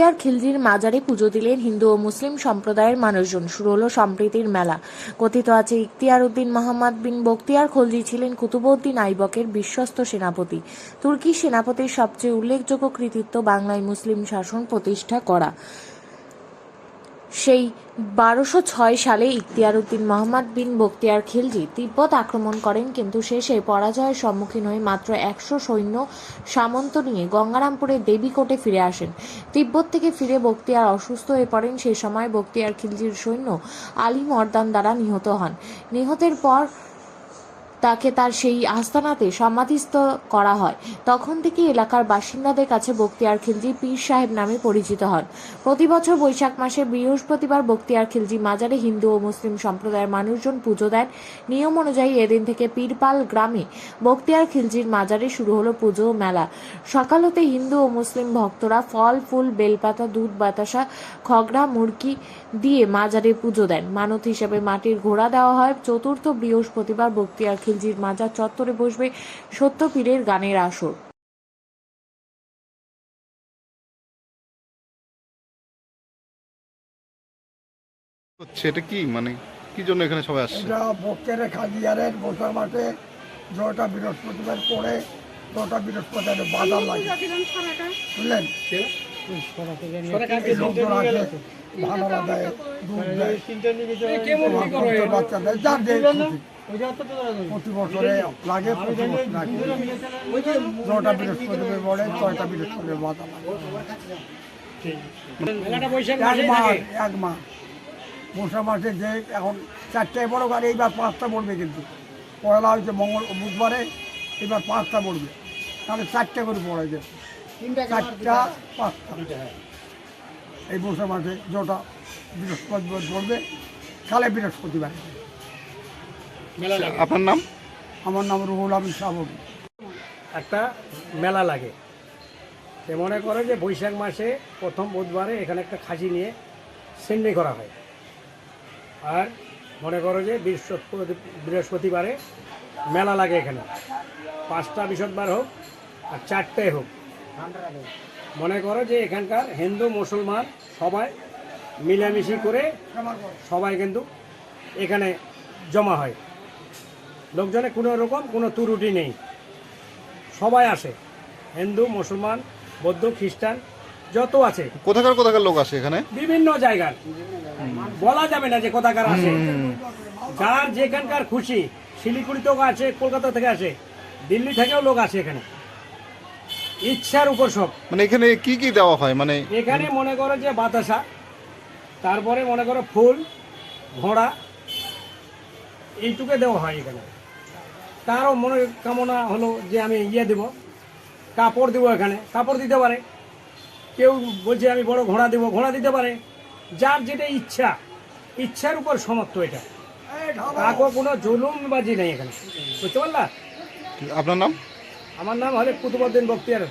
বখতিয়ার খিলজির মাজারে পুজো দিলেন হিন্দু ও মুসলিম সম্প্রদায়ের মানুষজন। শুরু হলো সম্প্রীতির মেলা। কথিত আছে ইখতিয়ার উদ্দিন মোহাম্মদ বিন বখতিয়ার খলজি ছিলেন কুতুবউদ্দিন আইবকের বিশ্বস্ত সেনাপতি। তুর্কি সেনাপতির সবচেয়ে উল্লেখযোগ্য কৃতিত্ব বাংলায় মুসলিম শাসন প্রতিষ্ঠা করা। সেই 1206 সালে ইখতিয়ার উদ্দিন মোহাম্মদ বিন বখতিয়ার খিলজি তিব্বত আক্রমণ করেন, কিন্তু শেষে পরাজয়ের সম্মুখীন হয়ে মাত্র 100 সৈন্য সামন্ত নিয়ে গঙ্গারামপুরের দেবীকোটে ফিরে আসেন। তিব্বত থেকে ফিরে বখতিয়ার অসুস্থ হয়ে পড়েন। সেই সময় বখতিয়ার খিলজির সৈন্য আলী মর্দান দ্বারা নিহত হন। নিহতের পর তাকে তার সেই আস্তানাতে সমাধিস্থ করা হয়। তখন থেকে এলাকার বাসিন্দাদের কাছে বখতিয়ার খিলজি পীর সাহেব নামে পরিচিত হন। প্রতি বছর বৈশাখ মাসে বৃহস্পতিবার বখতিয়ার খিলজি মাজারে হিন্দু ও মুসলিম সম্প্রদায়ের মানুষজন পুজো দেন। নিয়ম অনুযায়ী এদিন থেকে পীরপাল গ্রামে বখতিয়ার খিলজির মাজারে শুরু হলো পুজো ও মেলা। সকাল হতে হিন্দু ও মুসলিম ভক্তরা ফল ফুল, বেলপাতা, দুধ, বাতাসা, খগড়া, মুরগি দিয়ে মাজারে পুজো দেন। মানত হিসেবে মাটির ঘোড়া দেওয়া হয়। চতুর্থ বৃহস্পতিবার বখতিয়ার খিলজির মাজার চত্বরে বসবে সত্য পীরের গানের আসর। এটা কি মানে কি জন্য এখানে সবাই আসছে? এটা বখতিয়ারের খাজিয়ারের বছর মাসে যটা বৃহস্পতিবার পরে তটা বৃহস্পতিবার বাজার লাগে, বুঝলেন? লোকজন আসে, ভাড়া দেয়, দুধ দেয়, বাচ্চা দেয়, যার যে প্রতি বছরে লাগে, প্রতি বছর লাগে। যটা বৃহস্পতিবার পরে ছয়টা বৃহস্পতিবার বাজার লাগে। এক মাস বৈশাখ মাসে যে এখন 4টায় বড় গাড়ি, এইবার 5টা পড়বে, কিন্তু পয়লা হয়েছে বুধবারে, এবার 5টা পড়বে, তাহলে 4টে করে পড়ে যাবে, 4টা 5টা। এই বৈশাখ মাসে যেটা বৃহস্পতিবার পড়বে, কালে বৃহস্পতিবার। আপনার নাম? আমার নাম রুহুল আমিন সাবক। একটা মেলা লাগে, মনে করে যে বৈশাখ মাসে প্রথম বুধবারে এখানে একটা খাসি নিয়ে সেন্ডি করা হয়। আর মনে করো যে বৃহস্পতিবারে মেলা লাগে এখানে, 5টা বৃহস্পতিবার হোক আর 4টায় হোক। মনে করো যে এখানকার হিন্দু মুসলমান সবাই মিলামিশি করে সবাই কিন্তু এখানে জমা হয়। লোকজনে কোনো রকম কোনো ত্রুটি নেই, সবাই আসে, হিন্দু মুসলমান বৌদ্ধ খ্রিস্টান যত আছে। কোথাকার লোক আসে এখানে? বিভিন্ন জায়গার, বলা যাবে না যে কোথাকার আসে, যার যেখানকার খুশি। শিলিগুড়িতেও আছে, কলকাতা থেকে আসে, দিল্লি থেকেও লোক আসে এখানে, ইচ্ছার উপর সব। মানে এখানে কি কি দেওয়া হয়? মানে এখানে মনে করো যে বাতাসা, তারপরে মনে করো ফুল, ঘোড়া, এইটুকু দেওয়া হয় এখানে। কারো মনে কামনা হলো যে আমি দেব, কাপড় দেবো, এখানে কাপড় দিতে পারে। কেউ বলছে আমি বড় ঘোড়া দেবো, ঘোড়া দিতে পারে। যার যেটা ইচ্ছা, ইচ্ছার উপর সমর্থ এটা, কাকো কোনো জুলুমবাজি নেই এখানে, বুঝতে পারলা? আপনার নাম? আমার নাম হলে কুতুবউদ্দিন বখতিয়ার।